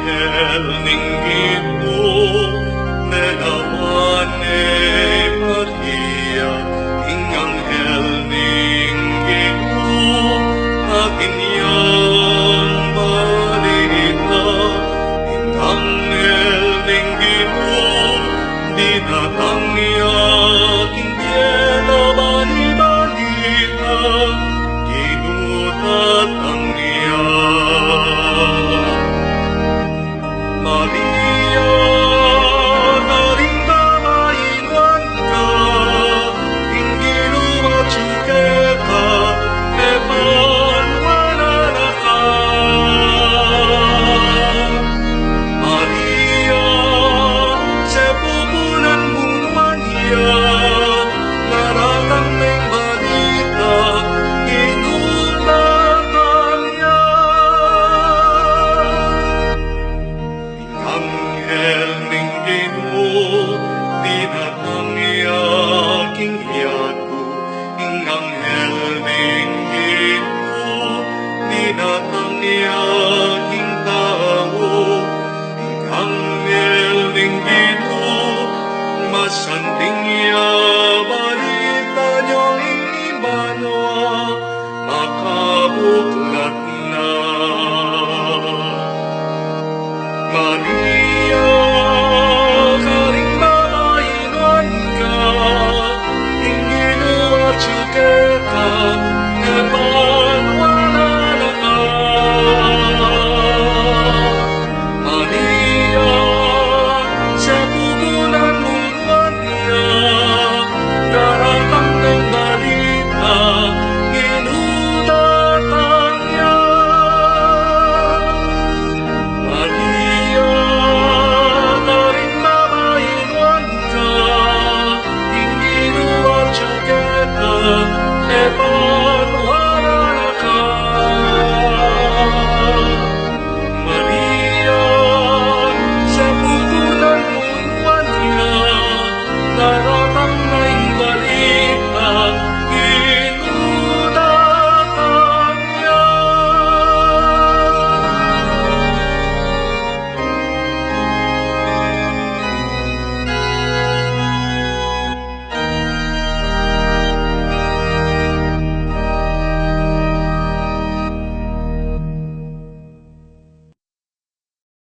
anghel ning Ginoo nanawan Maria, ing anghel ning Ginoo aginyang balita, ing anghel ning Ginoo dinatang niya ing tiyena balita, ginutatang niya. Maria, naring kamaingan ka, hindi lumachuketa, epan wala ka. Maria, sa pupunan mong manya, naratang may balita, ginutatan niya. Anghel ning Ginoo dinatang niya king hiyadto, ing anghel ning Ginoo dinatang niya king tawo, ing anghel ning Ginoo masanting